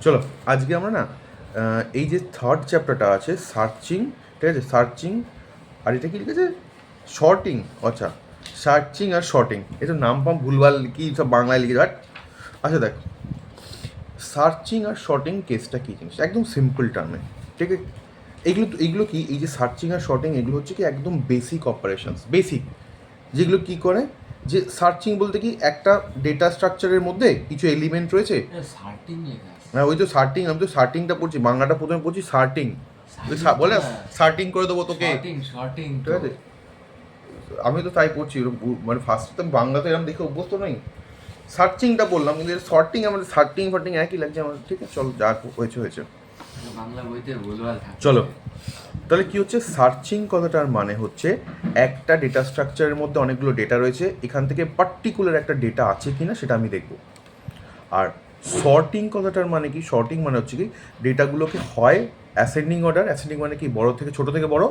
চলো আজকে আমরা না এই যে থার্ড চ্যাপ্টারটা আছে সার্চিং, ঠিক আছে, সার্চিং আর এটা কি লিখেছে শর্টিং, আচ্ছা সার্চিং আর শর্টিং, এটা নাম পাম ভুলভাল কি সব বাংলায় লিখে বাট আচ্ছা দেখ সার্চিং আর শর্টিং কেসটা কী জিনিস একদম সিম্পল টার্মে, ঠিক আছে। এইগুলো কি এই যে সার্চিং আর শর্টিং এগুলো হচ্ছে কি একদম বেসিক অপারেশনস, বেসিক যেগুলো কি করে যে সার্চিং বলতে কি একটা ডেটা স্ট্রাকচারের মধ্যে কিছু এলিমেন্ট রয়েছে। হ্যাঁ ওই তো সার্টিং, আমি তো সার্টিংটা পড়ছি, বাংলাটা প্রথমে পড়ছি সার্টিং, বলে সার্টিং করে দেবো তোকে, ঠিক আছে। আমি তো তাই পড়ছি মানে ফার্স্ট তো বাংলাতে এরকম দেখে অভ্যস্ত নই, সার্চিংটা বললাম কিন্তু শর্টিং আমাদের সার্টিং ফার্টিং একই লাগছে আমার, ঠিক আছে চলো যা হয়েছে হয়েছে। চলো তাহলে কি হচ্ছে সার্চিং কথাটার মানে হচ্ছে একটা ডেটা স্ট্রাকচারের মধ্যে অনেকগুলো ডেটা রয়েছে, এখান থেকে পার্টিকুলার একটা ডেটা আছে কিনা সেটা আমি দেখব। আর শর্টিং কথাটার মানে কি, শর্টিং মানে হচ্ছে কি ডেটাগুলোকে হয় অ্যাসেন্ডিং অর্ডার, অ্যাসেন্ডিং মানে কি বড় থেকে ছোট থেকে বড়,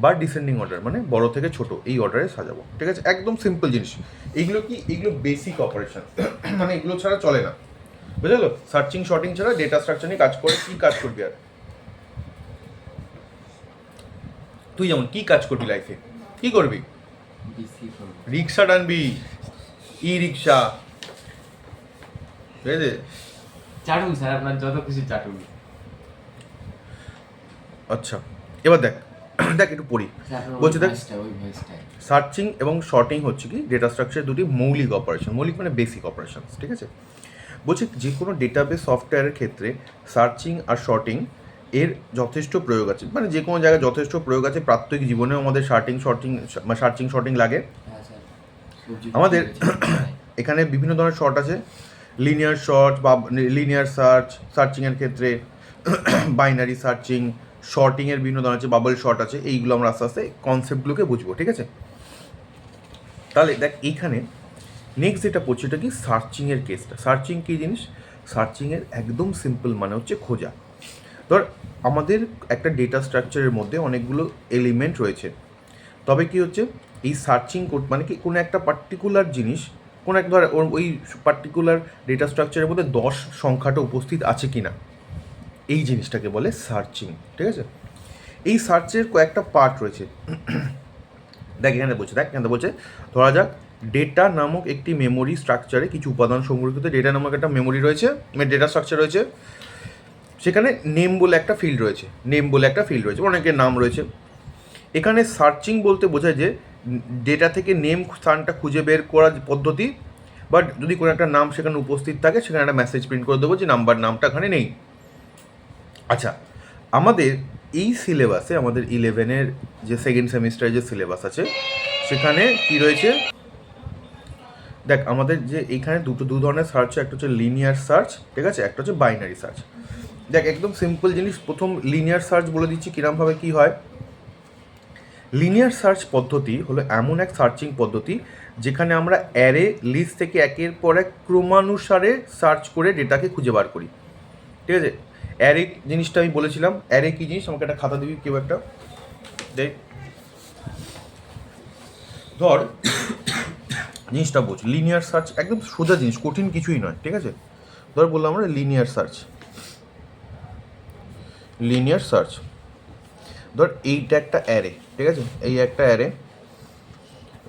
বা ডিসেন্ডিং অর্ডার মানে বড় থেকে ছোট এই অর্ডারে সাজাবো, ঠিক আছে একদম সিম্পল জিনিস। এইগুলো কি এগুলো বেসিক অপারেশন মানে এগুলো ছাড়া চলে না, বুঝলো। সার্চিং শর্টিং ছাড়া ডেটা স্ট্রাকচার নিয়ে কাজ করে কি কাজ করবি আর তুই যেমন কি কাজ করবি লাইফে, কি করবি? রিক্সা টানবি, ই রিক্সা, ঠিক আছে চাটুন স্যার আপনার যত খুশি চাটুন। আচ্ছা এবার দেখ দেখ একটু পড়ি, বলছি দেখ সার্চিং এবং শর্টিং হচ্ছে কি ডেটা স্ট্রাকচার দুটি মৌলিক অপারেশন, মৌলিক মানে বেসিক অপারেশন, ঠিক আছে। বলছি যে কোনো ডেটাবেস সফটওয়্যারের ক্ষেত্রে সার্চিং আর শর্টিং এর যথেষ্ট প্রয়োগ আছে, মানে যে কোনো জায়গায় যথেষ্ট প্রয়োগ আছে, প্রাত্যহিক জীবনেও আমাদের সার্চিং শর্টিং লাগে আমাদের। এখানে বিভিন্ন ধরনের শর্ট আছে, লিনিয়ার শর্ট বা লিনিয়ার সার্চিংয়ের ক্ষেত্রে, বাইনারি সার্চিং, শর্টিংয়ের বিভিন্ন ধরনের আছে, বাবল শর্ট আছে, এইগুলো আমরা আস্তে আস্তে কনসেপ্টগুলোকে বুঝবো, ঠিক আছে। তাহলে দেখ এইখানে নেক্সট যেটা পড়ছি এটা কি সার্চিংয়ের কেসটা। সার্চিং কী জিনিস? সার্চিংয়ের একদম সিম্পল মানে হচ্ছে খোঁজা। ধর আমাদের একটা ডেটা স্ট্রাকচারের মধ্যে অনেকগুলো এলিমেন্ট রয়েছে, তবে কি হচ্ছে এই সার্চিং মানে কি কোনো একটা পার্টিকুলার জিনিস, কোনো এক ধর ওই পার্টিকুলার ডেটা স্ট্রাকচারের মধ্যে 10 সংখ্যাটা উপস্থিত আছে কি না, এই জিনিসটাকে বলে সার্চিং, ঠিক আছে। এই সার্চের কয়েকটা পার্ট রয়েছে, দেখ এখানে বলছে ধরা যাক ডেটা নামক একটি মেমোরি স্ট্রাকচারে কিছু উপাদান সংরক্ষিত, ডেটা নামক একটা মেমোরি রয়েছে, ডেটা স্ট্রাকচার রয়েছে, সেখানে নেম বলে একটা ফিল্ড রয়েছে, অনেকের নাম রয়েছে। এখানে সার্চিং বলতে বোঝায় যে ডেটা থেকে নেম স্থানটা খুঁজে বের করার পদ্ধতি, বাট যদি কোনো একটা নাম সেখানে উপস্থিত থাকে সেখানে একটা মেসেজ প্রিন্ট করে দেবো যে নামটা এখানে নেই। আচ্ছা আমাদের এই সিলেবাসে আমাদের 11-এর যে সেকেন্ড সেমিস্টারের যে সিলেবাস আছে সেখানে কি রয়েছে দেখ, আমাদের যে এইখানে দু ধরনের সার্চ, একটা হচ্ছে লিনিয়ার সার্চ, ঠিক আছে, একটা হচ্ছে বাইনারি সার্চ। দেখ একদম সিম্পল জিনিস, প্রথম লিনিয়ার সার্চ বলে দিচ্ছি কিরমভাবে কি হয়। লিনিয়ার সার্চ পদ্ধতি হলো এমন এক সার্চিং পদ্ধতি যেখানে আমরা অ্যারে লিস্ট থেকে একের পর এক ক্রমানুসারে সার্চ করে ডেটাকে খুঁজে বার করি, ঠিক আছে। অ্যারে জিনিসটা আমি বলেছিলাম, অ্যারে কী জিনিস আমাকে একটা খাতা দিবি কেউ একটা, দেখ ধর জিনিসটা বোঝ, লিনিয়ার সার্চ একদম সোজা জিনিস, কঠিন কিছুই নয়, ঠিক আছে। ধর বললাম আমরা লিনিয়ার সার্চ, ধর এইটা একটা অ্যারে, ঠিক আছে, এই একটা অ্যারে,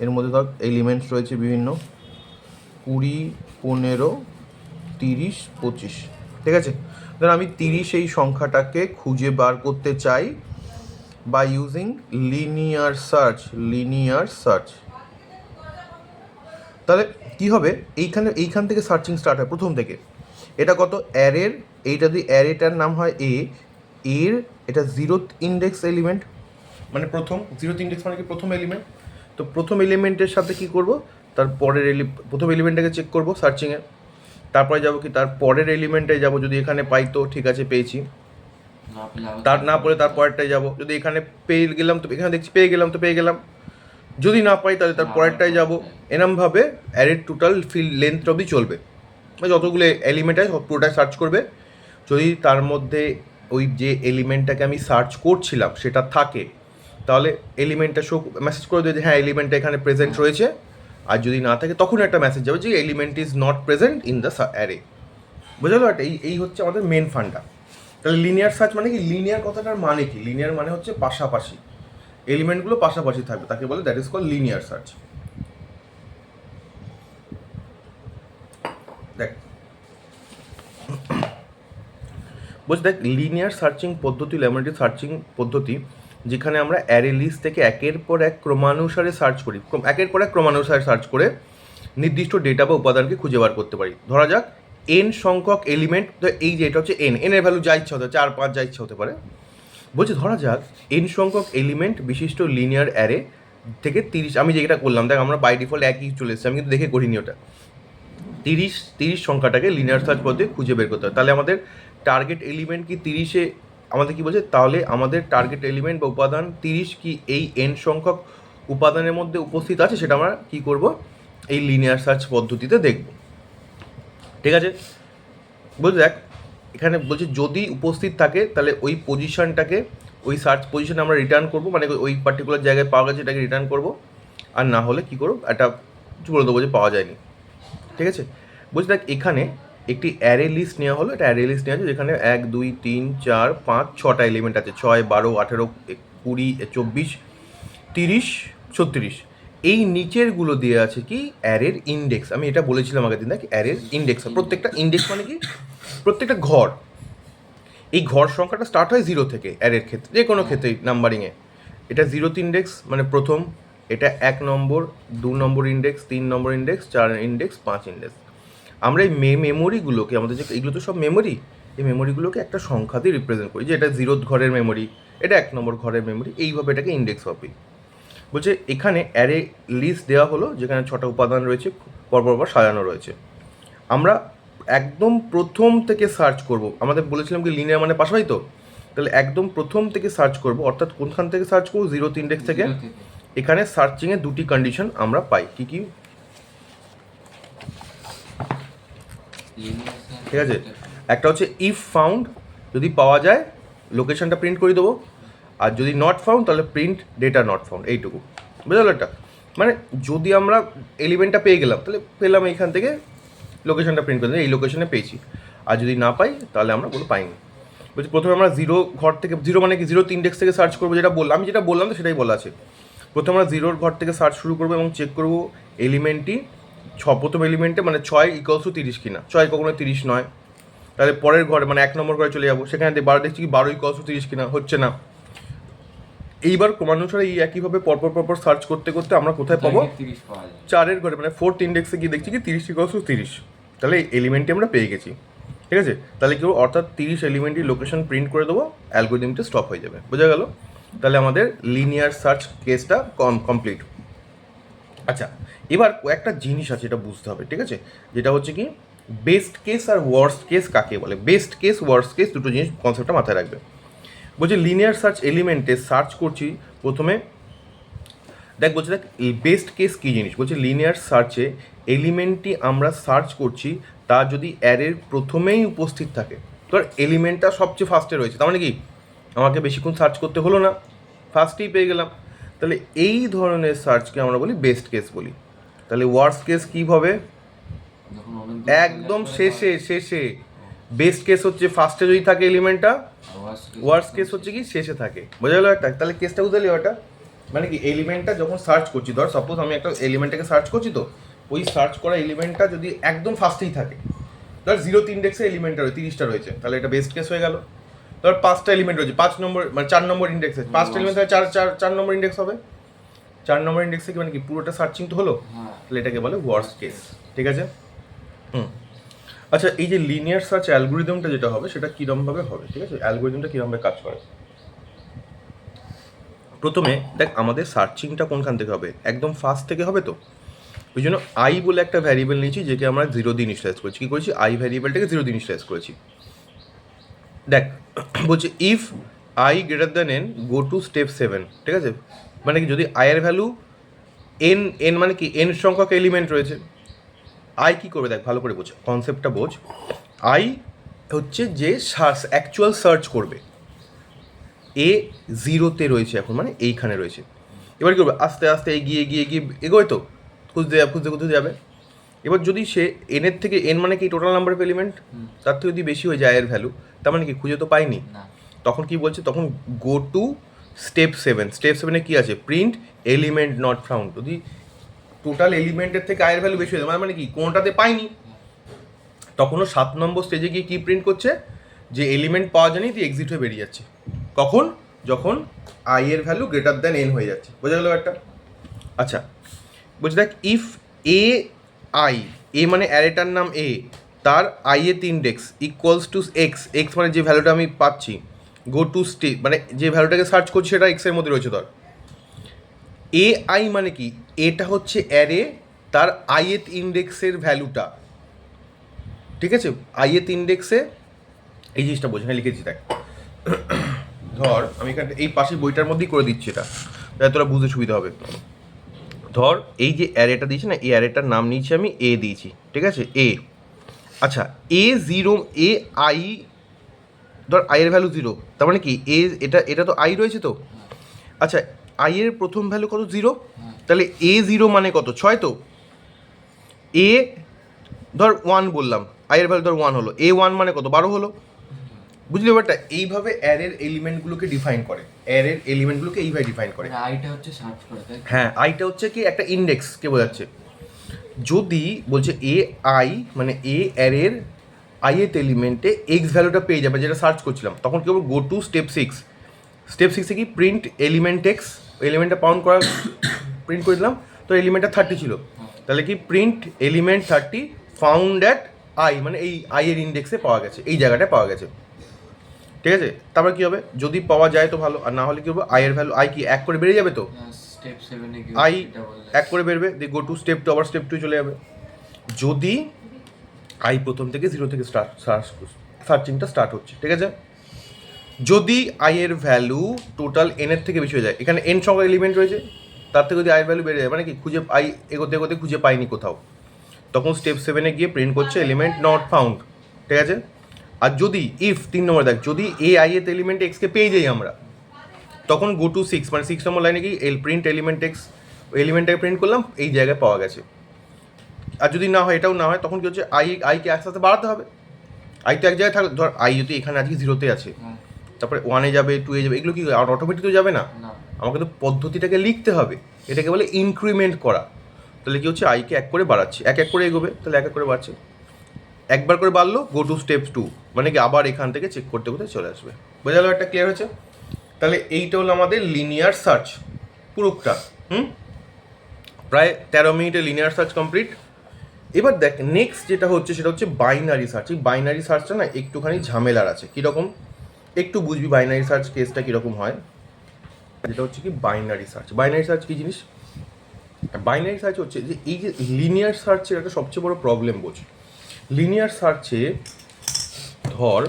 এর মধ্যে ধর এলিমেন্টস রয়েছে বিভিন্ন 20, 15, 30, 25, ঠিক আছে। ধর আমি 30 এই সংখ্যাটাকে খুঁজে বার করতে চাই বা ইউজিং লিনিয়ার সার্চ, তাহলে কী হবে এইখান থেকে সার্চিং স্টার্ট হয় প্রথম থেকে। এটা কত অ্যারের, এইটা যদি অ্যারেটার নাম হয় এর এটা 0th ইন্ডেক্স এলিমেন্ট, মানে জিরোথ ইন্ডেক্স মানে কি প্রথম এলিমেন্ট। তো প্রথম এলিমেন্টের সাথে কি করব, তার পরের প্রথম এলিমেন্টটাকে চেক করব সার্চিংয়ে, তারপরে যাব কি তার পরের এলিমেন্টে যাব, যদি এখানে পাই তো ঠিক আছে পেয়েছি, তার না পড়ে তার পরেরটাই যাব, যদি এখানে পেয়ে গেলাম তো এখানে দেখছি পেয়ে গেলাম, যদি না পাই তাহলে তার পরেরটাই যাব। এরমভাবে অ্যারের টোটাল লেন্থ অবধি চলবে, মানে যতগুলো এলিমেন্ট আছে পুরোটাই সার্চ করবে। যদি তার মধ্যে ওই যে এলিমেন্টটাকে আমি সার্চ করছিলাম সেটা থাকে তাহলে এলিমেন্টটা মেসেজ করে দেবে যে হ্যাঁ এলিমেন্টটা এখানে প্রেজেন্ট রয়েছে, আর যদি না থাকে তখন একটা মেসেজ যাবে যে element is not present in the array, বুঝা গেল? এই হচ্ছে আমাদের মেন ফান্ডা। তাহলে লিনিয়ার সার্চ মানে কি? লিনিয়ার কথাটার মানে কি? লিনিয়ার মানে হচ্ছে পাশাপাশি, এলিমেন্টগুলো পাশাপাশি থাকবে, তাকে বলে that is call linear search. দেখ বলছি, দেখ লিনিয়ার সার্চিং পদ্ধতি, ল্যাবরেটরি সার্চিং পদ্ধতি, যেখানে আমরা অ্যারে লিস্ট থেকে একের পর এক ক্রমানুসারে সার্চ করি, একের পর এক ক্রমানুসারে সার্চ করে নির্দিষ্ট ডেটা বা উপাদানকে খুঁজে বার করতে পারি। ধরা যাক এন সংখ্যক এলিমেন্ট, তো এই যে এটা হচ্ছে এনের ভ্যালু যা ইচ্ছা হতে পারে, 4 5 যা ইচ্ছা হতে পারে। বলছি ধরা যাক এন সংখ্যক এলিমেন্ট বিশিষ্ট লিনিয়ার অ্যারে থেকে 30, আমি যেটা করলাম দেখ, আমরা বাই ডিফল্ট একই চলে এসেছি, আমি কিন্তু দেখে করিনি ওটা। 30 সংখ্যাটাকে লিনিয়ার সার্চ পদ্ধতি খুঁজে বের করতে হয়। তাহলে আমাদের টার্গেট এলিমেন্ট কি 30-এ, আমাদের কি বলছে, তাহলে আমাদের টার্গেট এলিমেন্ট বা উপাদান 30 কি এই এন সংখ্যক উপাদানের মধ্যে উপস্থিত আছে, সেটা আমরা কি করব, এই লিনিয়ার সার্চ পদ্ধতিতে দেখব। ঠিক আছে? বলছি দেখ এখানে বলছে যদি উপস্থিত থাকে তাহলে ওই পজিশনটাকে, ওই সার্চ পজিশনে আমরা রিটার্ন করব, মানে ওই পার্টিকুলার জায়গায় পাওয়া গেছে এটাকে রিটার্ন করব, আর না হলে কী করব, একটা কিছু বলে দেবো যে পাওয়া যায়নি। ঠিক আছে? বলছি দেখ এখানে একটি অ্যারে লিস্ট নেওয়া হলো, এটা অ্যারে লিস্ট নেওয়া আছে যেখানে 1 2 3 4 5 6টা এলিমেন্ট আছে, 6 12 18 20 24 30 36। এই নিচেরগুলো দিয়ে আছে কি অ্যারের ইন্ডেক্স। আমি এটা বলেছিলাম আগের দিন, দেখ অ্যারের ইন্ডেক্স, প্রত্যেকটা ইন্ডেক্স মানে কি, প্রত্যেকটা ঘর, এই ঘর সংখ্যাটা স্টার্ট হয় 0 থেকে অ্যারের ক্ষেত্রে, যে কোনো ক্ষেত্রেই নাম্বারিংয়ে। এটা 0th ইন্ডেক্স মানে প্রথম, এটা 1 নম্বর, 2 নম্বর ইন্ডেক্স, 3 নম্বর ইন্ডেক্স, 4 ইন্ডেক্স, 5 ইন্ডেক্স। আমরা এই মেমোরিগুলোকে, আমাদের যে এগুলো তো সব মেমোরি, এই মেমোরিগুলোকে একটা সংখ্যা দিয়ে রিপ্রেজেন্ট করি, যে এটা 0th ঘরের মেমোরি, এটা 1 নম্বর ঘরের মেমোরি, এইভাবে এটাকে ইন্ডেক্স হবে। বলছে এখানে অ্যারে লিস্ট দেওয়া হলো যেখানে 6টা উপাদান রয়েছে, পরপর সাজানো রয়েছে। আমরা একদম প্রথম থেকে সার্চ করব, আমাদের বলেছিলাম কি লিনিয়ার মানে পাশাপাশি, তো তাহলে একদম প্রথম থেকে সার্চ করব, অর্থাৎ কোনখান থেকে সার্চ করব, 0th ইন্ডেক্স থেকে। এখানে সার্চিংয়ে দুটি কন্ডিশন আমরা পাই, কি কি? ঠিক আছে, একটা হচ্ছে ইফ ফাউন্ড, যদি পাওয়া যায় লোকেশনটা প্রিন্ট করে দেবো, আর যদি নট ফাউন্ড তাহলে প্রিন্ট ডেটা নট ফাউন্ড, এইটুকু। বুঝতে পারলো? একটা মানে যদি আমরা এলিমেন্টটা পেয়ে গেলাম তাহলে পেলাম, এইখান থেকে লোকেশনটা প্রিন্ট করে দেবো, এই লোকেশনে পেয়েছি। আর যদি না পাই তাহলে আমরা কোনো পাইনি। বলছি প্রথমে আমরা 0 ঘর থেকে, 0 মানে কি 0th ইন্ডেক্স থেকে সার্চ করবো, যেটা বললাম, আমি যেটা বললাম তো সেটাই বলা আছে। প্রথমে আমরা 0র ঘর থেকে সার্চ শুরু করবো এবং চেক করবো এলিমেন্টটি প্রথম এলিমেন্টে মানে 6 = 30 কিনা। 6 কখনো 30 নয়, তাহলে পরের ঘরে মানে 1 নম্বর ঘরে চলে যাবো, সেখানে 12 দেখছি কি 12 = 30 কিনা, হচ্ছে না। এইবার ক্রমানুসারে এই একইভাবে পরপর সার্চ করতে করতে আমরা কোথায় পাবো, 4-এর ঘরে মানে 4th ইন্ডেক্সে গিয়ে দেখছি কি 30 = 30, তাহলে এলিমেন্টটি আমরা পেয়ে গেছি। ঠিক আছে? তাহলে কি অর্থাৎ 30 এলিমেন্টই লোকেশন প্রিন্ট করে দেবো, অ্যালগোরিদমটা স্টপ হয়ে যাবে। বোঝা গেল? তাহলে আমাদের লিনিয়ার সার্চ কেসটা কমপ্লিট। আচ্ছা, এবার কয়েকটা জিনিস আছে এটা বুঝতে হবে। ঠিক আছে? যেটা হচ্ছে কি বেস্ট কেস আর ওয়ার্স্ট কেস কাকে বলে। বেস্ট কেস, ওয়ার্স্ট কেস, দুটো জিনিস কনসেপ্টটা মাথায় রাখবে। বলছি লিনিয়ার সার্চ এলিমেন্টে সার্চ করছি প্রথমে, দেখ বেস্ট কেস কী জিনিস। বলছে লিনিয়ার সার্চে এলিমেন্টটি আমরা সার্চ করছি তা যদি অ্যারের প্রথমেই উপস্থিত থাকে, তো এলিমেন্টটা সবচেয়ে ফার্স্টে রয়েছে, তার মানে কি আমাকে বেশিক্ষণ সার্চ করতে হলো না, ফার্স্টেই পেয়ে গেলাম। তাহলে এই ধরনের সার্চকে আমরা বলি বেস্ট কেস বলি। তাহলে ওয়ার্স্ট কেস কী হবে, একদম শেষে। বেস্ট কেস হচ্ছে ফার্স্টে যদি থাকে এলিমেন্টটা, ওয়ার্স্ট কেস হচ্ছে কি শেষে থাকে। বোঝা গেল একটা? তাহলে কেসটা বুঝলি ওটা মানে কি, এলিমেন্টটা যখন সার্চ করছি, ধর সাপোজ আমি একটা এলিমেন্টটাকে সার্চ করছি, তো ওই সার্চ করা এলিমেন্টটা যদি একদম ফার্স্টেই থাকে, ধর 0th ইন্ডেক্সে এলিমেন্টটা 30টা রয়েছে, তাহলে এটা বেস্ট কেস হয়ে গেল। ধর 5টা এলিমেন্ট রয়েছে, 5 নম্বর মানে 4 নম্বর ইন্ডেক্সে 5টা এলিমেন্ট, তাহলে 4 নম্বর ইন্ডেক্স হবে। 4 নম্বর ইন্ডেক্সে কি মানে কি পুরোটা সার্চিং তো হলো, তাহলে এটাকে বলে ওয়ার্স্ট কেস। ঠিক আছে? আচ্ছা, এই যে লিনিয়ার সার্চ অ্যালগোরিদমটা যেটা হবে সেটা কীরকমভাবে হবে, ঠিক আছে? অ্যালগোরিদমটা কীরকমভাবে কাজ করে, প্রথমে দেখ আমাদের সার্চিংটা কোনখান থেকে হবে, একদম ফার্স্ট থেকে হবে। তো ওই জন্য আই বলে একটা ভ্যারিয়েবল নিয়েছি, যেকে আমরা 0 দিয়ে ইনিশিয়ালাইজ করেছি। কী করেছি, আই ভ্যারিয়েবলটাকে 0 দিয়ে ইনিশিয়ালাইজ করেছি। দেখ বলছে if i > n go to step 7। ঠিক আছে? মানে কি যদি আয়ের ভ্যালু n মানে কি n সংখ্যক এলিমেন্ট রয়েছে, আই কী করবে, দেখ ভালো করে বোঝ, কনসেপ্টটা বোঝ। আই হচ্ছে যে অ্যাকচুয়াল সার্চ করবে, এ 0-তে রয়েছে এখন, মানে এইখানে রয়েছে। এবার কী করবে, আস্তে আস্তে এগিয়ে এগোয়, তো খুঁজতে যাবে। এবার যদি সে এনের থেকে এন মানে কি টোটাল নাম্বার অফ এলিমেন্ট, তার থেকে যদি বেশি হয়ে যায় আই এর ভ্যালু, তার মানে কি খুঁজে তো পাইনি। না, তখন কি বলছে, তখন গো টু স্টেপ 7। স্টেপ 7-এ কী আছে, প্রিন্ট এলিমেন্ট নট ফাউন্ড। যদি টোটাল এলিমেন্টের থেকে আয়ের ভ্যালু বেশি হয়ে যায় মানে কি কোনোটাতে পাইনি, তখনও 7 নম্বর স্টেজে গিয়ে কী প্রিন্ট করছে, যে এলিমেন্ট পাওয়া যায়নি তুই এক্সিট হয়ে বেরিয়ে যাচ্ছে। কখন, যখন আই এর ভ্যালু গ্রেটার দ্যান এন হয়ে যাচ্ছে। বোঝা গেল একটা? আচ্ছা বলছি দেখ, ইফ এ আই, এ মানে অ্যারেটার নাম এ, তার I এথ index equals to x, x মানে যে ভ্যালুটা আমি পাচ্ছি, গো টু স্টেপ মানে যে ভ্যালুটাকে সার্চ করছি সেটা এক্সের মধ্যে রয়েছে। ধর এ আই মানে কি, এটা হচ্ছে অ্যারে, তার আই এথ ইন্ডেক্সের ভ্যালুটা, ঠিক আছে? আই এথ ইন্ডেক্সে এই জিনিসটা বোঝানো লিখেছি দেখ। ধর আমি এখানে এই পাশের বইটার মধ্যেই করে দিচ্ছি এটা, যাতে তোরা বুঝতে সুবিধা হবে। ধর এই যে অ্যারেটা দিয়েছি না, এই অ্যারেটার নাম নিয়েছি আমি এ দিয়েছি, ঠিক আছে? এ, আচ্ছা A0, এ আই, ধর আই এর ভ্যালু 0, তার মানে কি এ, এটা তো আই রয়েছে তো। আচ্ছা আই এর প্রথম ভ্যালু কত, 0, তাহলে A0 মানে কত, 6 তো। এ ধর 1 বললাম, আই এর ভ্যালু ধর 1 হলো, A1 মানে কত, 12 হলো। বুঝলি ব্যাপারটা? এইভাবে অ্যারের এলিমেন্টগুলোকে ডিফাইন করে, অ্যারের এলিমেন্টগুলোকে এইভাবে ডিফাইন করে। আইটা হচ্ছে সার্চ করে, তাই? হ্যাঁ, আইটা হচ্ছে কি একটা ইন্ডেক্সকে বোঝাচ্ছে। যদি বলছে এ আই মানে এ অ্যারের আই এথ এলিমেন্টে এক্স ভ্যালুটা পেয়ে যাবে যেটা সার্চ করছিলাম, তখন কি হবে, গো টু স্টেপ 6। স্টেপ 6-এ কি প্রিন্ট এলিমেন্ট এক্স, এলিমেন্টটা পাউন্ড করা প্রিন্ট করে দিলাম, তো এলিমেন্টটা 30 ছিল, তাহলে কি print element 30 found at I, মানে এই আই এর ইন্ডেক্সে পাওয়া গেছে, এই জায়গাটায় পাওয়া গেছে, ঠিক আছে? তারপর কি হবে, যদি পাওয়া যায় তো ভালো, আর না হলে কি হবে, আই এর ভ্যালু, আই কি 1 করে বেড়ে যাবে তো, স্টেপ 7 এ আই 1 করে বেরবে, দিয়ে গো টু স্টেপ 2, আবার স্টেপ 2 চলে যাবে। যদি আই প্রথম থেকে 0 থেকে সার্চিংটা স্টার্ট হচ্ছে, ঠিক আছে? যদি আই এর ভ্যালু টোটাল এন এর থেকে বেশি হয়ে যায়, এখানে এন সংখ্যক এলিমেন্ট রয়েছে, তার থেকে যদি আই এর ভ্যালু বেড়ে যায় মানে কি খুঁজে আই এগোতে এগোতে খুঁজে পাইনি কোথাও, তখন স্টেপ 7-এ গিয়ে প্রিন্ট করছে এলিমেন্ট নট ফাউন্ড, ঠিক আছে? আর যদি ইফ 3 নম্বর দেখ, যদি এ আই এর এলিমেন্ট এক্সকে পেয়ে যাই আমরা, তখন গো টু 6, মানে 6 নম্বর লাইনে কি প্রিন্ট এলিমেন্ট এক্স, এলিমেন্টটাকে প্রিন্ট করলাম, এই জায়গায় পাওয়া গেছে। আর যদি না হয়, এটাও না হয়, তখন কি হচ্ছে, আইকে আস্তে আস্তে বাড়াতে হবে। আই তো এক জায়গায় থাকলে, ধর আই যদি এখানে আজকে 0-তে আছে, তারপরে 1-এ যাবে, 2-এ যাবে, এগুলো কি আর অটোমেটিক তো যাবে না, আমাকে তো পদ্ধতিটাকে লিখতে হবে, এটাকে বলে ইনক্রিমেন্ট করা। তাহলে কি হচ্ছে, আইকে 1 করে বাড়াচ্ছি, 1 করে এগোবে, তাহলে 1 করে বাড়ছে, একবার করে বাড়লো, গো টু স্টেপ 2, মানে কি আবার এখান থেকে চেক করতে করতে চলে আসবে। বোঝা গেল একটা, ক্লিয়ার হয়েছে? তাহলে এইটা হলো আমাদের লিনিয়ার সার্চ পুরোটা। প্রায় 13 মিনিটে লিনিয়ার সার্চ কমপ্লিট। এবার দেখ নেক্সট যেটা হচ্ছে সেটা হচ্ছে বাইনারি সার্চ। এই বাইনারি সার্চটা না একটুখানি ঝামেলার আছে। কীরকম, একটু বুঝবি বাইনারি সার্চ কেসটা কীরকম হয়। যেটা হচ্ছে কি বাইনারি সার্চ, বাইনারি সার্চ কী জিনিস? বাইনারি সার্চ হচ্ছে যে এই যে লিনিয়ার সার্চের একটা সবচেয়ে বড় প্রবলেম বোঝ। লিনিয়ার সার্চে ধর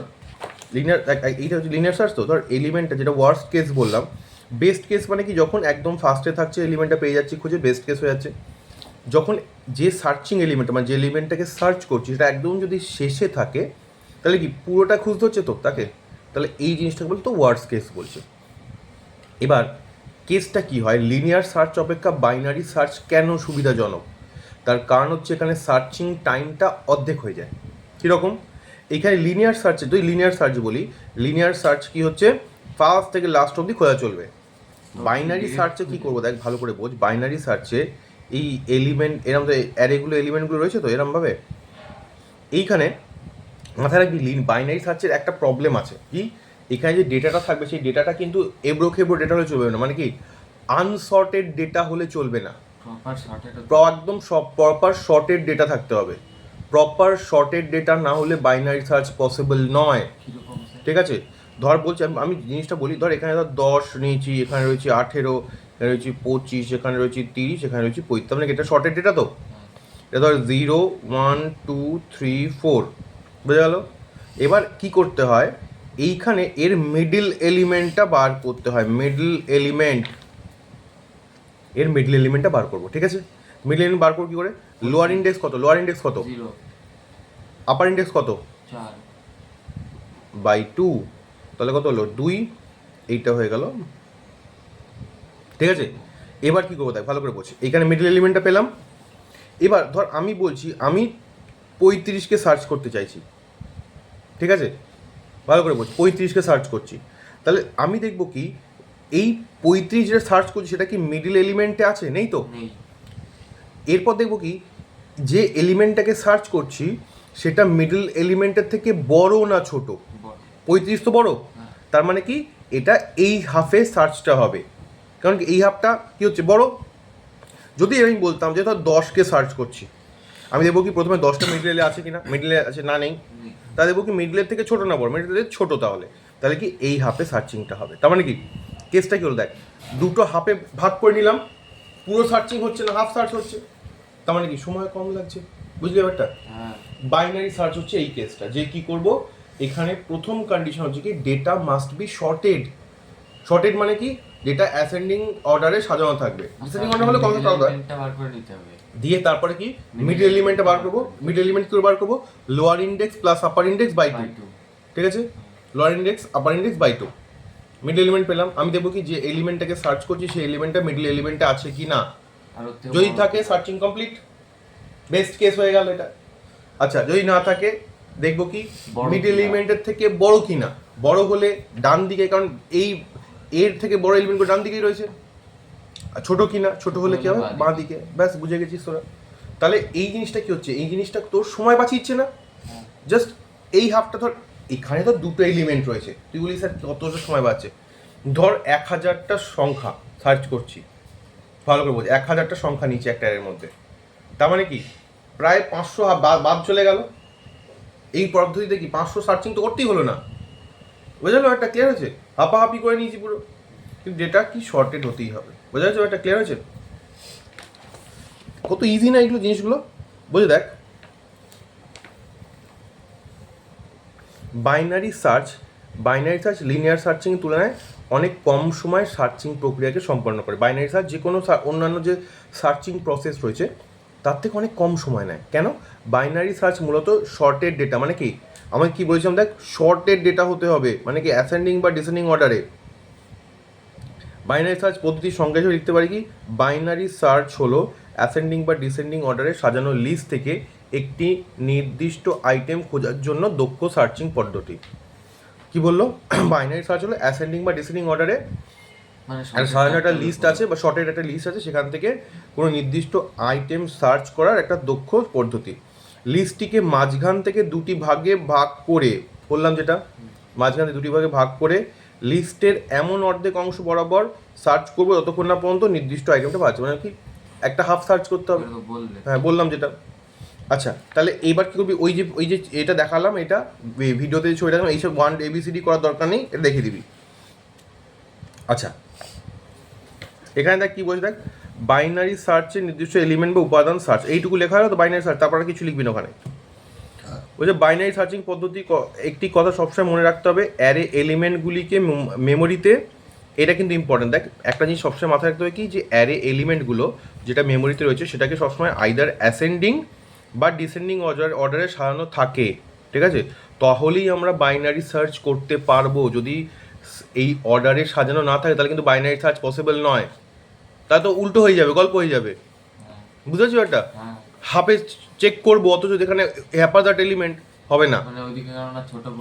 লিনিয়ার, এইটা হচ্ছে লিনিয়ার সার্চ, তো ধর এলিমেন্টটা যেটা ওয়ার্স্ট কেস বললাম, বেস্ট কেস মানে কি যখন একদম ফার্স্টে থাকছে এলিমেন্টটা পেয়ে যাচ্ছি খুঁজে, বেস্ট কেস হয়ে যাচ্ছে। যখন যে সার্চিং এলিমেন্ট মানে যে এলিমেন্টটাকে সার্চ করছি সেটা একদম যদি শেষে থাকে, তাহলে কি পুরোটা খুঁজতে হচ্ছে তো তাকে, তাহলে এই জিনিসটাকে বলতো ওয়ার্স্ট কেস বলছে। এবার কেসটা কি হয়, লিনিয়ার সার্চ অপেক্ষা বাইনারি সার্চ কেন সুবিধাজনক? তার কারণ হচ্ছে এখানে সার্চিং টাইমটা অর্ধেক হয়ে যায়। কীরকম, এইখানে লিনিয়ার সার্চে, তুই লিনিয়ার সার্চ বলি, লিনিয়ার সার্চ কি হচ্ছে, ফার্স্ট থেকে লাস্ট অবধি খোঁজা চলবে। বাইনারি সার্চে কী করবো দেখ, ভালো করে বোঝ। বাইনারি সার্চে এই এলিমেন্ট এরম তো অ্যারেগুলো এলিমেন্টগুলো রয়েছে তো এরমভাবে, এইখানে মাথায় রাখবি বাইনারি সার্চের একটা প্রবলেম আছে কি, এখানে যে ডেটাটা থাকবে সেই ডেটাটা কিন্তু এবড়ো খেবড়ো ডেটা হলে চলবে না, মানে কি আনসর্টেড ডেটা হলে চলবে না, একদম সব প্রপার শর্টেড ডেটা থাকতে হবে। প্রপার শর্টেড ডেটা না হলে বাইনারি সার্চ পসিবল নয়, ঠিক আছে? ধর বলছি আমি জিনিসটা বলি, ধর এখানে ধর 10 নিয়েছি, এখানে রয়েছে 18, এখানে রয়েছে 25, এখানে রয়েছে 30, এখানে রয়েছে 35, মানে এটা শর্টেড ডেটা তো। এটা ধর 0, 1, 2, 3, 4, বোঝা গেল? এবার কি করতে হয়, এইখানে এর মিডল এলিমেন্টটা বার করতে হয়, মিডল এলিমেন্ট, এর মিডল এলিমেন্টটা বার করবো, ঠিক আছে? মিডল এলিমেন্ট বার করবো কী করে, লোয়ার ইন্ডেক্স কত, লোয়ার ইন্ডেক্স কত, আপার ইন্ডেক্স কত, 4/2, তাহলে কত হলো 2, এইটা হয়ে গেল, ঠিক আছে? এবার কী করবো দেখ ভালো করে বলছি, এইখানে মিডল এলিমেন্টটা পেলাম, এবার ধর আমি বলছি আমি 35কে সার্চ করতে চাইছি, ঠিক আছে, ভালো করে বলছি 35কে সার্চ করছি, তাহলে আমি দেখব কি এই 35 যেটা সার্চ করছি সেটা কি মিডল এলিমেন্টে আছে? নেই তো। নেই। এরপর দেখব কি যে এলিমেন্টটাকে সার্চ করছি সেটা মিডল এলিমেন্টের থেকে বড় না ছোট? বড়। 35 তো বড়, হ্যাঁ। তার মানে কি এটা এই হাফে সার্চটা হবে, কারণ কি এই হাফটা কি হচ্ছে বড়। যদি আমি বলতাম যে ধর 10কে সার্চ করছি, আমি দেখবো কি প্রথমে 10টা মিডলে আছে কি না, মিডলে আছে না নেই, নেই। তা দেখবো কি মিডলের থেকে ছোটো না বড়, মিডলের ছোটো, তাহলে কি এই হাফে সার্চিংটা হবে। তার মানে কি কেসটা কি হলো দেখ, দুটো হাফে ভাগ করে নিলাম, পুরো সার্চিং হচ্ছে না, হাফ সার্চ হচ্ছে, তার মানে কি সময় কম লাগছে। বুঝলি ব্যাপারটা? হ্যাঁ। বাইনারি সার্চ হচ্ছে এই কেসটা, যে কি করব এখানে প্রথম কন্ডিশন হচ্ছে কি data must be sorted. Sorted মানে কি ডেটা অ্যাসেন্ডিং অর্ডারে সাজানো থাকবে, ডিসেন্ডিং অর্ডার হলে কত আলাদা, এলিমেন্টটা বার করে নিতে হবে। দিয়ে তারপরে কি মিড এলিমেন্টটা বার করবো, মিড এলিমেন্ট করে বার করবো lower index plus upper index by two, by two. ঠিক আছে, lower index upper index by two, mid element পেলাম। আমি দেখবো কি যে এলিমেন্টটাকে সার্চ করছি সেই এলিমেন্টটা মিডল এলিমেন্টে আছে কি না, আর ওর থেকে যদি বড় থাকে সার্চিং কমপ্লিট, বেস্ট কেস হয়ে গেল এটা। আচ্ছা যদি না থাকে দেখবো কি বড় মিড কিনা। এলিমেন্টের থেকে বড় কিনা, বড় হলে ডান দিকে, কারণ এই এর থেকে বড় এলিমেন্টগুলো ডান দিকেই রয়েছে, আর ছোট কিনা, ছোট হলে কি হবে বাঁ দিকে, ব্যাস বুঝে গেছিস তোরা। তাহলে এই জিনিসটা কি হচ্ছে, এই জিনিসটা তোর সময় বাঁচিয়েছে না, হ্যাঁ। জাস্ট এই হাফটা ধর এখানে তো দুটো এলিমেন্ট রয়েছে, তুই বলি স্যার কতটা সময় বাঁচে, ধর 1000টা সংখ্যা সার্চ করছি, ভালো করে বলছি 1000টা সংখ্যা নিচে একটা এর মধ্যে, তার মানে কি প্রায় 500 বাদ চলে গেল। এই পদ্ধতিতে কি 500 সার্চিং তো করতেই হলো না, বোঝা গেল একটা ক্লিয়ার হয়েছে, হাঁপাহাপি করে নিয়েছি পুরো, কিন্তু ডেটা কি শর্টেড হতেই হবে, বোঝা যাচ্ছে একটা ক্লিয়ার হয়েছে। কত ইজি না এগুলো জিনিসগুলো, বুঝে দেখ। বাইনারি সার্চ লিনিয়ার সার্চিং তুলনায় অনেক কম সময় সার্চিং প্রক্রিয়াকে সম্পন্ন করে। বাইনারি সার্চ যে কোনো অন্যান্য যে সার্চিং প্রসেস রয়েছে তার থেকে অনেক কম সময় নেয়। কেন? বাইনারি সার্চ মূলত শর্টেড ডেটা, মানে কি আমি কি বলছিলাম দেখ, শর্টেড ডেটা হতে হবে, মানে কি অ্যাসেন্ডিং বা ডিসেন্ডিং অর্ডারে। বাইনারি সার্চ পদ্ধতির সংজ্ঞা হিসেবে লিখতে পারি কি, বাইনারি সার্চ হলো অ্যাসেন্ডিং বা ডিসেন্ডিং অর্ডারে সাজানো লিস্ট থেকে একটি নির্দিষ্ট আইটেম খোঁজার জন্য দক্ষ সার্চিং পদ্ধতি। কি বললো? বাইনারি সার্চ হলো অ্যাসেন্ডিং বা ডিসেন্ডিং অর্ডারে মানে একটা সাধারণ একটা লিস্ট আছে বা শর্টের একটা লিস্ট আছে, সেখান থেকে কোনো নির্দিষ্ট আইটেম সার্চ করার একটা দক্ষ পদ্ধতি। লিস্টটিকে মাঝখান থেকে দুটি ভাগে ভাগ করে, বললাম যেটা মাঝখান থেকে দুটি ভাগে ভাগ করে লিস্টের এমন অর্ধেক অংশ বরাবর সার্চ করবো যতক্ষণ না পর্যন্ত নির্দিষ্ট আইটেমটা পাচ্ছে, মানে কি একটা হাফ সার্চ করতে হবে। বললে। হ্যাঁ বললাম যেটা। আচ্ছা তাহলে এইবার কী করবি, ওই যে এটা দেখালাম, এটা ভিডিওতে যে ছবি দেখালাম, এইসব 1 ABCD করার দরকার নেই, এটা দেখিয়ে দিবি। আচ্ছা এখানে দেখ কী বলছে, দেখ বাইনারি সার্চের নির্দিষ্ট এলিমেন্ট বা উপাদান সার্চ, এইটুকু লেখা হলো তো বাইনারি সার্চ, তারপর আর কিছু লিখবি না ওখানে। ওই যে বাইনারি সার্চিং পদ্ধতি, একটি কথা সবসময় মনে রাখতে হবে, অ্যারে এলিমেন্টগুলিকে মেমোরিতে, এটা কিন্তু ইম্পর্টেন্ট। দেখ একটা জিনিস সবসময় মাথায় রাখতে হবে কি, যে অ্যারে এলিমেন্টগুলো যেটা মেমোরিতে রয়েছে সেটাকে সবসময় আইদার অ্যাসেন্ডিং বা ডিসেন্ডিং অর্ডারে সাজানো থাকে, ঠিক আছে, তাহলেই আমরা বাইনারি সার্চ করতে পারবো। যদি এই অর্ডারে সাজানো না থাকে তাহলে কিন্তু বাইনারি সার্চ পসিবল নয়, তা তো উল্টো হয়ে যাবে, গল্প হয়ে যাবে, বুঝেছো? একটা হাফে চেক করবো অথচ যেখানে হ্যাপাজার্ট এলিমেন্ট হবে না, মানে ওইদিকে কারণ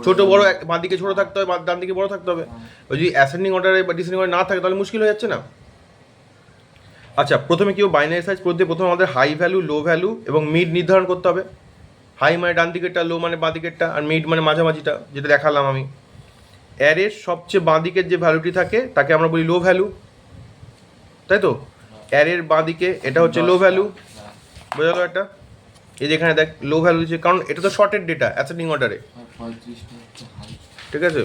ছোট বড় বাঁ দিকে ছোট থাকতে হবে, ডান দিকে বড় থাকতে হবে। ওই যদি অ্যাসেন্ডিং অর্ডারে বা ডিসেন্ডিং অর্ডারে না থাকে তাহলে মুশকিল হয়ে যাচ্ছে না। আচ্ছা প্রথমে কি বাইনারি সার্চ করতে প্রথমে আমাদের হাই ভ্যালু, লো ভ্যালু এবং মিড নির্ধারণ করতে হবে। হাই মানে ডান দিকেরটা, লো মানে বাঁ দিকেরটা, আর মিড মানে মাঝামাঝিটা, যেটা দেখালাম আমি। অ্যারের সবচেয়ে বাঁ দিকের যে ভ্যালুটি থাকে তাকে আমরা বলি লো ভ্যালু, তাই তো? অ্যারের বাঁ দিকে এটা হচ্ছে লো ভ্যালু, বোঝা গেল একটা। এই যেখানে দেখ লো ভ্যালু দিচ্ছে, কারণ এটা তো শর্টেড ডেটা অ্যাসেন্ডিং অর্ডারে, ঠিক আছে।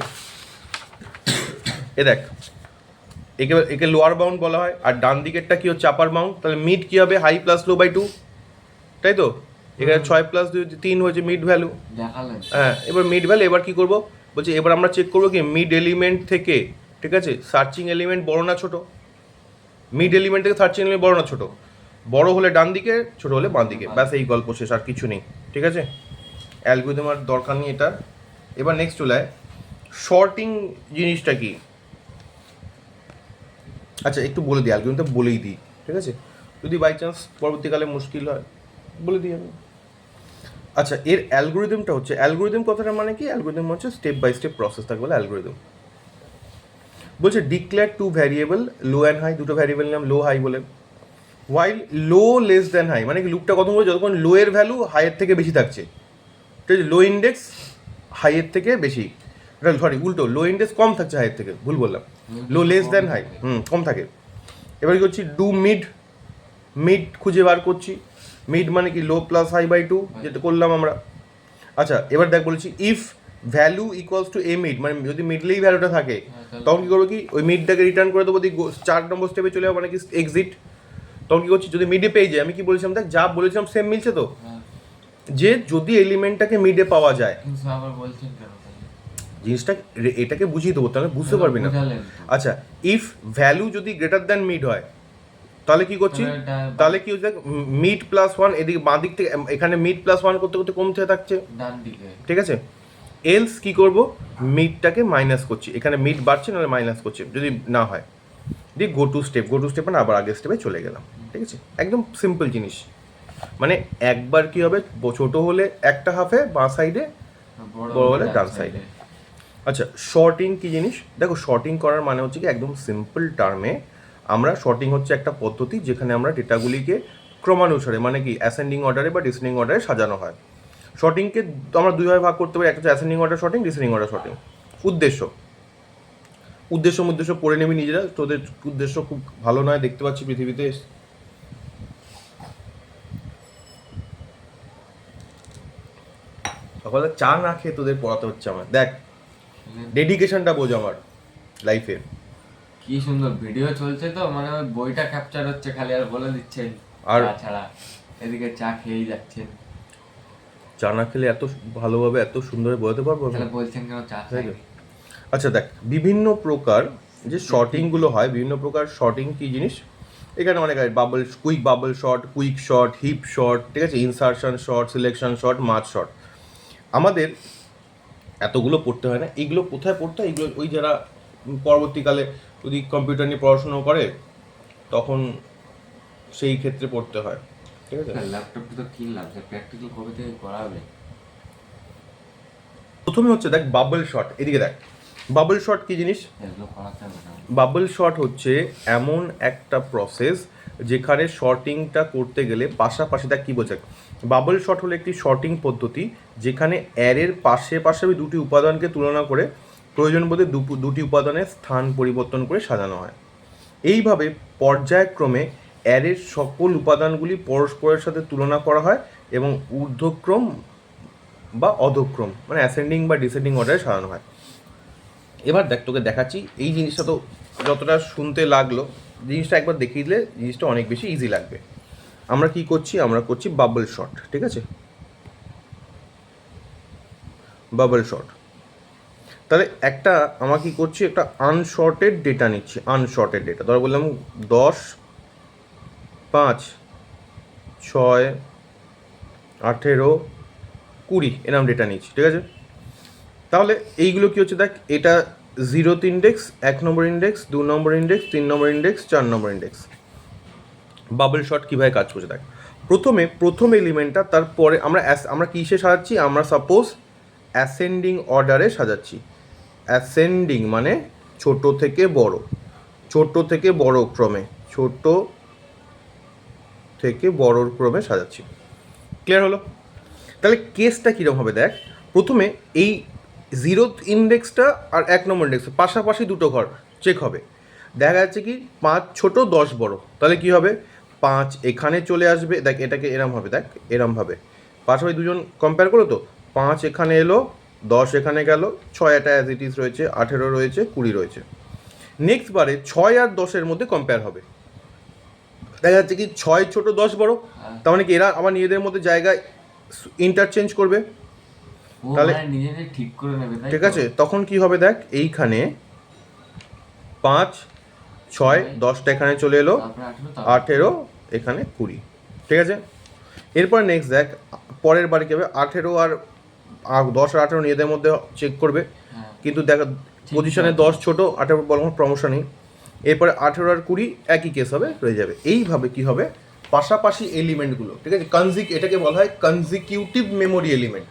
এ দেখ একে লোয়ার বাউন্ড বলা হয়, আর ডান দিকেরটা কি হচ্ছে আপার বাউন্ড। তাহলে মিড কি হবে, হাই প্লাস লো বাই 2, তাই তো? এখানে 6 প্লাস 2 3 হয়েছে মিড ভ্যালু। হ্যাঁ এবার মিড ভ্যালু, এবার কি করবো বলছি, এবার আমরা চেক করবো কি মিড এলিমেন্ট থেকে, ঠিক আছে, সার্চিং এলিমেন্ট বড় না ছোট। মিড এলিমেন্ট থেকে সার্চিং এলিমেন্ট বড় না ছোট, বড় হলে ডান দিকে, ছোট হলে বাঁ দিকে, ব্যাস এই গল্প শেষ, আর কিছু নেই, ঠিক আছে। অ্যালগরিদম আর দরকার নেই এটা। এবার নেক্সট চলে আয়, শর্টিং জিনিসটা কি। আচ্ছা একটু বলে দিই, অ্যালগরিদমটা বলেই দিই, ঠিক আছে, যদি বাই চান্স পরবর্তীকালে মুশকিল হয়। বলে দিই আমি। আচ্ছা, এর অ্যালগোরিদমটা হচ্ছে, অ্যালগোরিদম কথাটা মানে কি, অ্যালগোরিদম হচ্ছে স্টেপ বাই স্টেপ প্রসেস, তাকে বলে অ্যালগোরিদম। বলছে declare two variable low and high, দুটো ভ্যারিয়েবল নাম লো হাই বলে, ওয়াইল লো লেস দেন হাই, মানে কি লুপটা কত বলছে, যতক্ষণ লো এর ভ্যালু হাইয়ের থেকে বেশি থাকছে, ঠিক আছে, লো ইন্ডেক্স হাইয়ের থেকে বেশি, সরি উল্টো, লো ইন্ডেক্স কম থাকছে হাইয়ের থেকে, ভুল বললাম, লো লেস দেন হাই, কম থাকে। এবার কি করছি, ডু মিড, মিড খুঁজে বার করছি, মিড মানে কি লো প্লাস হাই বাই টু, যেটা করলাম আমরা। আচ্ছা এবার দেখ বলেছি if value equals to A mid, মানে যদি মিডলেই ভ্যালুটা থাকে তখন কী করবো, কি ওই মিডটাকে রিটার্ন করে দেবো, 4 নম্বর স্টেপে চলে যাবো, মানে কি এক্সিট। তখন কী করছি, যদি মিডে পেয়ে যাই, আমি কি বলেছিলাম দেখ, যা বলেছিলাম সেম মিলছে তো, যে যদি এলিমেন্টটাকে মিডে পাওয়া যায়, কিন্তু আবার বলছেন কেন তাহলে? জিনিসটা এটাকে বুঝিয়ে দেবো, তাহলে বুঝতে পারবি না। বোঝালেন তো। আচ্ছা, ইফ ভ্যালু যদি গ্রেটার দ্যান মিড হয়, তাহলে কি করছি, তাহলে কি হচ্ছে, মিড প্লাস ওয়ান, এদিকে বাঁ দিক থেকে, এখানে মিড প্লাস ওয়ান করতে করতে কমতে থাকছে, ডান দিকে। ঠিক আছে। এলস কি করব, মিডটাকে মাইনাস করছি, এখানে মিড বাড়ছে নাহলে মাইনাস করছি, যদি না হয় দিয়ে go to step, go to step মানে আবার আগের স্টেপে চলে গেলাম, ঠিক আছে, একদম সিম্পল জিনিস। মানে একবার কি হবে, ছোট হলে একটা হাফে বাঁ সাইডে, বড় হলে ডান সাইডে। আচ্ছা, শর্টিং কি জিনিস, দেখো শর্টিং করার মানে হচ্ছে কি, একদম সিম্পল টার্মে আমরা, শর্টিং হচ্ছে একটা পদ্ধতি যেখানে আমরা ডেটাগুলিকে ক্রমানুসারে, মানে কি অ্যাসেন্ডিং অর্ডারে বা ডিসেন্ডিং অর্ডারে সাজানো হয়। শর্টিংকে আমরা দুইভাবে ভাগ করতে পারি, একটা হচ্ছে ascending order sorting, descending order sorting. উদ্দেশ্য পড়ে নেবি নিজেরা, তোদের উদ্দেশ্য খুব ভালো নয় দেখতে পাচ্ছি পৃথিবীতে। সকালে চা না খেয়ে তোদের পড়াতে হচ্ছে আমার, দেখ ডেডিকেশনটা বোঝ আমার লাইফে। কি সুন্দর ভিডিও চলছে তো, মানে ওই বইটা ক্যাপচার হচ্ছে খালি, আর বলে দিচ্ছেন আর চা ছাড়া, এদিকে চা খেয়েই যাচ্ছেন। চা না খেলে এত ভালোভাবে এত সুন্দর বোঝাতে পারবো আমি? তাহলে বলছেন কেন চা খাইনি? আচ্ছা দেখ, বিভিন্ন প্রকার যে শর্টিংগুলো হয়, বিভিন্ন প্রকার শর্টিং কি জিনিস, এখানে অনেক আছে, bubble sort, quick sort, heap sort, ঠিক আছে, insertion sort, selection sort, merge sort. আমাদের এতগুলো পড়তে হয় না, এইগুলো কোথায় পড়তে হয়, এগুলো ওই যারা পরবর্তীকালে যদি কম্পিউটার নিয়ে পড়াশুনো করে তখন সেই ক্ষেত্রে পড়তে হয়, ঠিক আছে। ল্যাপটপটা তো কিনলাম, যে প্র্যাকটিক্যাল কবে থেকে করাবে? প্রথমে হচ্ছে দেখ বাবল শর্ট, এদিকে দেখ, বাবল শর্ট কি জিনিস, এগুলো করাতে হবে না। বাবল শর্ট হচ্ছে এমন একটা প্রসেস যেখানে শর্টিংটা করতে গেলে পাশাপাশি, দেখ কী বোঝায়, বাবল শর্ট হলো একটি শর্টিং পদ্ধতি যেখানে অ্যারের পাশে পাশে দুটি উপাদানকে তুলনা করে প্রয়োজন বোধে দুটি উপাদানের স্থান পরিবর্তন করে সাজানো হয়। এইভাবে পর্যায়ক্রমে অ্যারের সকল উপাদানগুলি পরস্পরের সাথে তুলনা করা হয় এবং ঊর্ধ্বক্রম বা অধক্রম, মানে অ্যাসেন্ডিং বা ডিসেন্ডিং অর্ডারে সাজানো হয়। এবার দেখ, তোকে দেখাচ্ছি, এই জিনিসটা তো যতটা শুনতে লাগলো, জিনিসটা একবার দেখিয়ে দিলে জিনিসটা অনেক বেশি ইজি লাগবে। আমরা কি করছি, আমরা করছি বাবল শর্ট, ঠিক আছে, বাবল শর্ট। তাহলে একটা আমরা কি করছি, একটা আনশর্টেড ডেটা নিচ্ছি, আনশর্টেড ডেটা, ধর বললাম 10, 5, 6, 18, 20 এরকম ডেটা নিচ্ছি, ঠিক আছে। তাহলে এইগুলো কি হচ্ছে দেখ, এটা 0th ইন্ডেক্স, 1 নম্বর ইন্ডেক্স, 2 নম্বর ইন্ডেক্স, 3 নম্বর ইন্ডেক্স, 4 নম্বর ইন্ডেক্স। বাবল শর্ট কীভাবে কাজ করছে দেখ, প্রথম এলিমেন্টটা, তারপরে আমরা কিসে সাজাচ্ছি, আমরা সাপোজ অ্যাসেন্ডিং অর্ডারে সাজাচ্ছি। অ্যাসেন্ডিং মানে ছোট থেকে বড় ক্রমে, ছোট থেকে বড়র ক্রমে সাজাচ্ছি। ক্লিয়ার হলো? তাহলে কেসটা কীরকম হবে দেখ, প্রথমে এই 0th ইন্ডেক্সটা আর 1 নম্বর ইন্ডেক্স পাশাপাশি দুটো ঘর চেক হবে, দেখা যাচ্ছে কি 5 ছোট 10 বড়, তাহলে কি হবে, 5 এখানে চলে আসবে, দেখ এটাকে এরম হবে, দেখ এরমভাবে পাশাপাশি দুজন কম্পেয়ার করো তো, 5 এখানে এলো, 10 এখানে গেল, 6 এটা অ্যাজ ইট ইজ রয়েছে, 18 রয়েছে, 20 রয়েছে। নেক্সট বারে 6 আর 10-এর মধ্যে কম্পেয়ার হবে, দেখা যাচ্ছে কি 6 ছোট 10 বড়, তার মানে কি এরা আবার নিজেদের মধ্যে জায়গায় ইন্টারচেঞ্জ করবে, তাহলে নিজেদের ঠিক করে নেবে, ঠিক আছে। তখন কি হবে দেখ, এইখানে 5, 6, 10টা এখানে চলে এলো, 18 এখানে 20, ঠিক আছে। এরপর নেক্সট দেখ, পরের বারে কি হবে, 18 আর 10 আর 18 নিজেদের মধ্যে চেক করবে, কিন্তু দেখ পজিশনে 10 ছোট, 18 বড়, প্রমোশনই। এরপরে 18 আর 20 একই কেস হবে, রয়ে যাবে। এইভাবে কি হবে, পাশাপাশি এলিমেন্টগুলো, ঠিক আছে, এটাকে বলা হয় কনজিকিউটিভ মেমোরি এলিমেন্ট,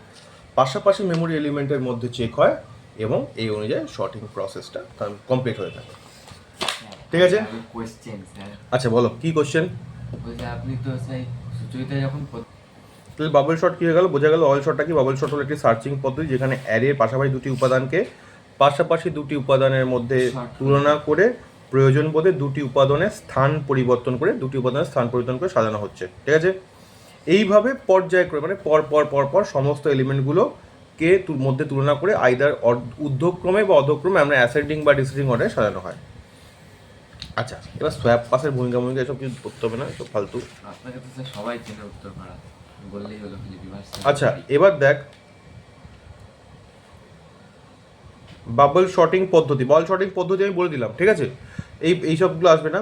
পাশাপাশি মেমোরি এলিমেন্টের মধ্যে চেক হয় এবং এই অনুযায়ী শর্টিং প্রসেসটা কমপ্লিট হয়ে থাকে। ঠিক আছে, কোশ্চেন স্যার। আচ্ছা বলো কি কোশ্চেন। বলছে আপনি তো সেই সুচরিতা যখন তাহলে বাবল শর্ট কী হয়ে গেল, বোঝা গেল অয়েল শর্টটা কি। বাবল শর্ট হলো একটি সার্চিং পদ্ধতি যেখানে অ্যারের পাশাপাশি দুটি উপাদানের মধ্যে তুলনা করে প্রয়োজন বোধে দুটি উপাদানের স্থান পরিবর্তন করে সাজানো হচ্ছে। ঠিক আছে, এইভাবে পর্যায়ক্রমে মানে পর সমস্ত এলিমেন্টগুলোকে মধ্যে তুলনা করে আইদার ঊর্ধ্বক্রমে বা অধক্রমে আমরা অ্যাসেন্ডিং বা ডিসেন্ডিং অর্ডারে সাজানো হয়। আচ্ছা, এবার সোয়াপ পাসের ভূমিকা এসব কিছু করতে হবে না, এসব ফালতু। আপনাকে তো স্যার সবাই চেনে উত্তর পাড়া, বললেই হলো ফিলিপ ইউনিভার্সিটি। আচ্ছা এবার দেখ বাবল শর্টিং পদ্ধতি আমি বলে দিলাম। ঠিক আছে, এই সবগুলো আসবে না।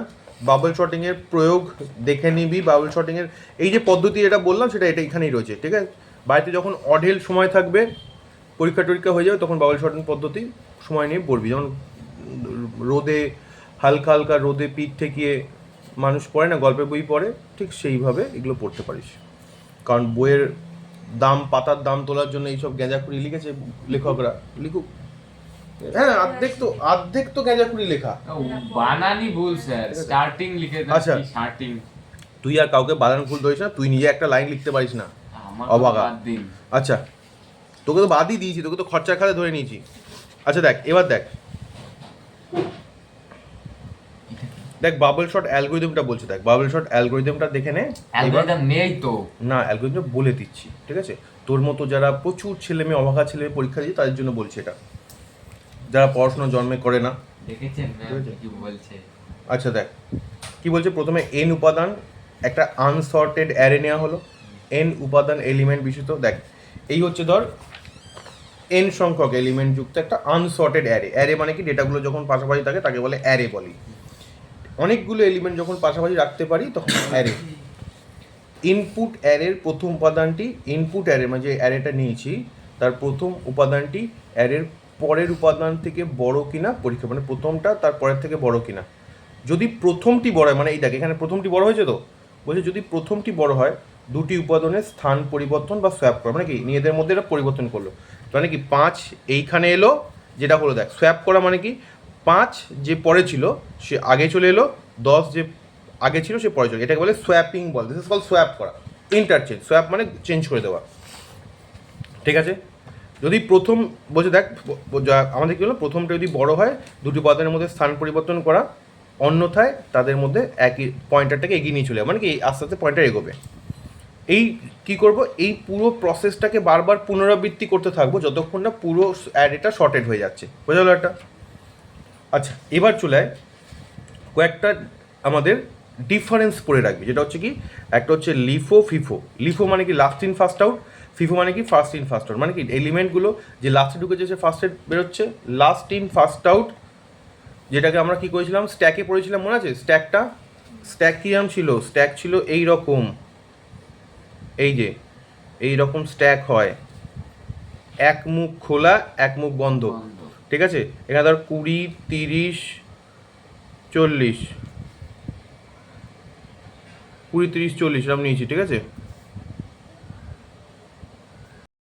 বাবল শর্টিংয়ের প্রয়োগ দেখে নিবি। বাবল শর্টিংয়ের এই যে পদ্ধতি এটা বললাম সেটা এখানেই রয়েছে। ঠিক আছে, বাড়িতে যখন অঢেল সময় থাকবে, পরীক্ষা হয়ে যাবে, তখন বাবল শর্টিং পদ্ধতি সময় নিয়ে পড়বি। যেমন রোদে হালকা রোদে পিঠ ঠেকিয়ে মানুষ পড়ে না, গল্পের বই পড়ে, ঠিক সেইভাবে এগুলো পড়তে পারিস। কারণ বইয়ের পাতার দাম তোলার জন্য এইসব গেঁজাখুরি লিখেছে লেখকরা, লিখুক। হ্যাঁ, অর্ধেক তো গেঁজাখুরি লেখা, বানানি ভুল স্যার, স্টার্টিং লিখে দেন। আচ্ছা, স্টার্টিং তুই আর কাউকে বানান ভুল ধরিস না, তুই নিজে একটা লাইন লিখতে পারিস না, অবাগা। আচ্ছা, তোকে তো বাদই দিয়েছি, তোকে তো খরচার খাতে ধরে নিয়েছি। আচ্ছা এবার দেখ বাবল শট অ্যালগরিদমটা বলছে, দেখ বাবল শট অ্যালগরিদমটা দেখে নে। অ্যালগরিদম নেই তো না, অ্যালগরিদম বলে দিচ্ছি। ঠিক আছে, তোর মতো যারা প্রচুর অভাগা ছেলেমেয়ে পরীক্ষা দিচ্ছে তাদের জন্য বলছি এটা, যারা পড়াশোনা জন্মে করে না। দেখেছেন কি বলছে? আচ্ছা দেখ কি বলছে, প্রথমে এন উপাদান একটা আনসর্টেড অ্যারে নেওয়া হলো, এন উপাদান এলিমেন্ট বিশিষ্ট। দেখ এই হচ্ছে ধর এন সংখ্যক এলিমেন্ট যুক্ত একটা আনসর্টেড অ্যারে মানে কি, ডেটাগুলো যখন পাশাপাশি থাকে তাকে বলে অ্যারে বলি। অনেকগুলো এলিমেন্ট যখন পাশাপাশি রাখতে পারি তখন অ্যারে। ইনপুট অ্যারের প্রথম উপাদানটি, ইনপুট অ্যারে মানে যে অ্যারেটা নিয়েছি তার প্রথম উপাদানটি অ্যারের পরের উপাদান থেকে বড় কিনা পরীক্ষা, মানে প্রথমটা তার পরের থেকে বড় কিনা। যদি প্রথমটি বড় হয়, মানে এই দেখ এখানে প্রথমটি বড় হয়েছে তো, বলছে যদি প্রথমটি বড় হয় দুটি উপাদানের স্থান পরিবর্তন বা সোয়াপ করা, মানে কি নিজেদের মধ্যে এটা পরিবর্তন করলো, মানে কি 5 এইখানে এলো, যেটা হলো দেখ সোয়াপ করা মানে কি 5 যে পরে ছিল সে আগে চলে এলো, 10 যে আগে ছিল সে পরে চলে, এটাকে বলে সোয়াপিং বল। দিস ইজ কল সোয়াপ করা, ইন্টারচেঞ্জ। সোয়াপ মানে চেঞ্জ করে দেওয়া। ঠিক আছে, যদি প্রথম বলছে দেখ আমাদের কী হলো, প্রথমটা যদি বড় হয় দুটি উপাদানের মধ্যে স্থান পরিবর্তন করা, অন্যথায় তাদের মধ্যে একই পয়েন্টারটাকে এগিয়ে নিয়ে চলে যাবে, মানে কি আস্তে আস্তে পয়েন্টার এগোবে। এই কি করব, এই পুরো প্রসেসটাকে বারবার পুনরাবৃত্তি করতে থাকবো যতক্ষণ না পুরো অ্যারেটা শর্টেড হয়ে যাচ্ছে। বোঝা গেল একটা? আচ্ছা এবার চলে কয়েকটা আমাদের ডিফারেন্স পড়ে রাখবি, যেটা হচ্ছে কি, একটা হচ্ছে ফিফো। লিফো মানে কি last in first out, FIFO মানে কি ফার্স্ট ইন ফার্স্ট আউট, মানে কি এলিমেন্টগুলো যে লাস্টে ঢুকেছে সে ফার্স্টে বেরোচ্ছে। লাস্ট ইন ফার্স্ট আউট যেটাকে আমরা কি করেছিলাম, স্ট্যাকে পড়েছিলাম, মনে আছে? স্ট্যাক কিরম ছিল, স্ট্যাক ছিল এই রকম, এই যে এই রকম স্ট্যাক হয়, এক মুখ খোলা এক মুখ বন্ধ। ঠিক আছে, এখানে ধর 20, 30, 40 এরকম নিয়েছি। ঠিক আছে,